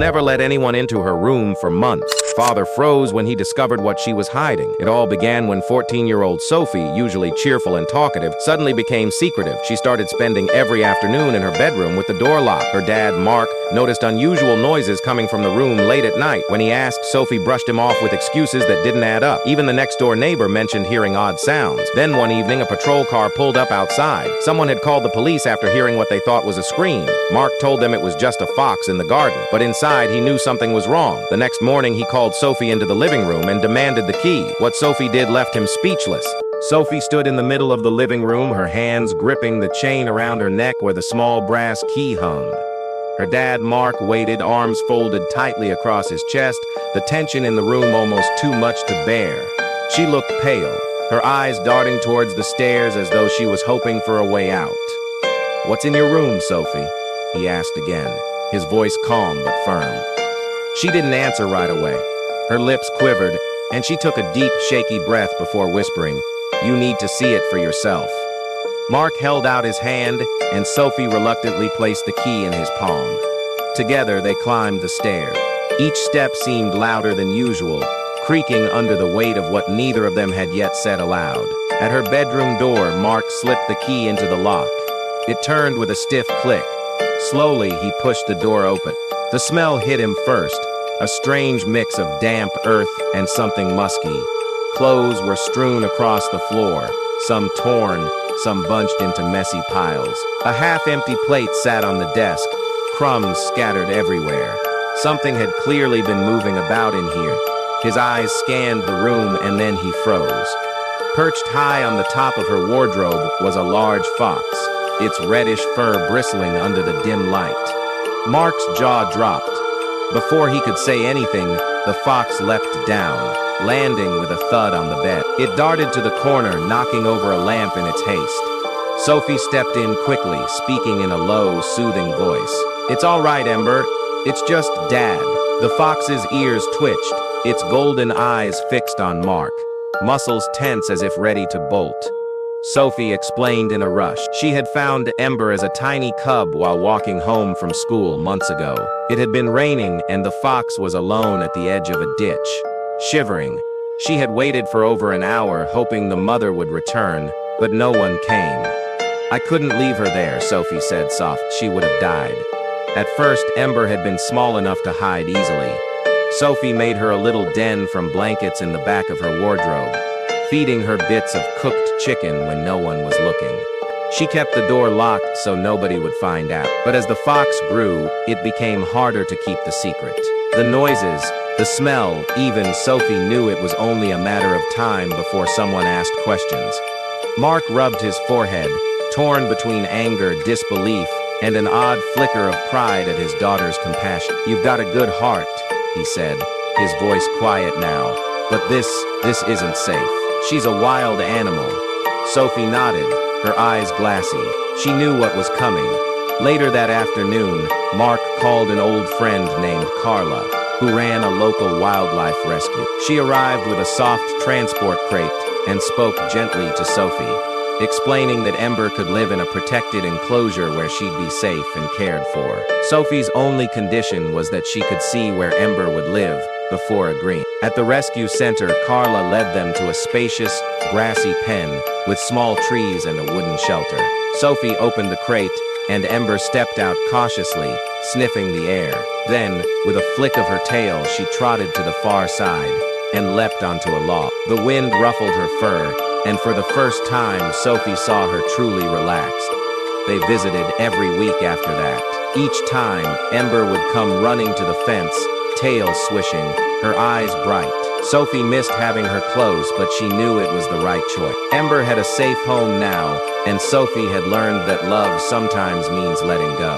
never let anyone into her room for months. Father froze when he discovered what she was hiding. It all began when 14-year-old Sophie, usually cheerful and talkative, suddenly became secretive. She started spending every afternoon in her bedroom with the door locked. Her dad, Mark, noticed unusual noises coming from the room late at night. When he asked, Sophie brushed him off with excuses that didn't add up. Even the next-door neighbor mentioned hearing odd sounds. Then one evening, a patrol car pulled up outside. Someone had called the police after hearing what they thought was a scream. Mark told them it was just a fox in the garden, but inside he knew something was wrong. The next morning, he called Sophie into the living room and demanded the key. What Sophie did left him speechless. Sophie stood in the middle of the living room, her hands gripping the chain around her neck where the small brass key hung. Her dad, Mark, waited, arms folded tightly across his chest, the tension in the room almost too much to bear. She looked pale, her eyes darting towards the stairs as though she was hoping for a way out. "What's in your room, Sophie?" he asked again, his voice calm but firm. She didn't answer right away. Her lips quivered, and she took a deep, shaky breath before whispering, "You need to see it for yourself." Mark held out his hand, and Sophie reluctantly placed the key in his palm. Together, they climbed the stair. Each step seemed louder than usual, creaking under the weight of what neither of them had yet said aloud. At her bedroom door, Mark slipped the key into the lock. It turned with a stiff click. Slowly, he pushed the door open. The smell hit him first, a strange mix of damp earth and something musky. Clothes were strewn across the floor, some torn, some bunched into messy piles. A half-empty plate sat on the desk, crumbs scattered everywhere. Something had clearly been moving about in here. His eyes scanned the room and then he froze. Perched high on the top of her wardrobe was a large fox, its reddish fur bristling under the dim light. Mark's jaw dropped. Before he could say anything, the fox leapt down, landing with a thud on the bed. It darted to the corner, knocking over a lamp in its haste. Sophie stepped in quickly, speaking in a low, soothing voice. "It's all right, Ember. It's just Dad." The fox's ears twitched, its golden eyes fixed on Mark, muscles tense as if ready to bolt. Sophie explained in a rush. She had found Ember as a tiny cub while walking home from school months ago. It had been raining, and the fox was alone at the edge of a ditch. Shivering, she had waited for over an hour, hoping the mother would return, but no one came. "I couldn't leave her there," Sophie said soft. "She would have died." At first, Ember had been small enough to hide easily. Sophie made her a little den from blankets in the back of her wardrobe, feeding her bits of cooked chicken when no one was looking. She kept the door locked so nobody would find out. But as the fox grew, it became harder to keep the secret. The noises, the smell, even Sophie knew it was only a matter of time before someone asked questions. Mark rubbed his forehead, torn between anger, disbelief, and an odd flicker of pride at his daughter's compassion. "You've got a good heart," he said, his voice quiet now. "But this isn't safe. She's a wild animal." Sophie nodded, her eyes glassy. She knew what was coming. Later that afternoon, Mark called an old friend named Carla, who ran a local wildlife rescue. She arrived with a soft transport crate and spoke gently to Sophie, explaining that Ember could live in a protected enclosure where she'd be safe and cared for. Sophie's only condition was that she could see where Ember would live before agreeing. At the rescue center, Carla led them to a spacious, grassy pen with small trees and a wooden shelter. Sophie opened the crate, and Ember stepped out cautiously, sniffing the air. Then, with a flick of her tail, she trotted to the far side and leapt onto a log. The wind ruffled her fur, and for the first time, Sophie saw her truly relaxed. They visited every week after that. Each time, Ember would come running to the fence, tail swishing, her eyes bright. Sophie missed having her close, but she knew it was the right choice. Ember had a safe home now, and Sophie had learned that love sometimes means letting go.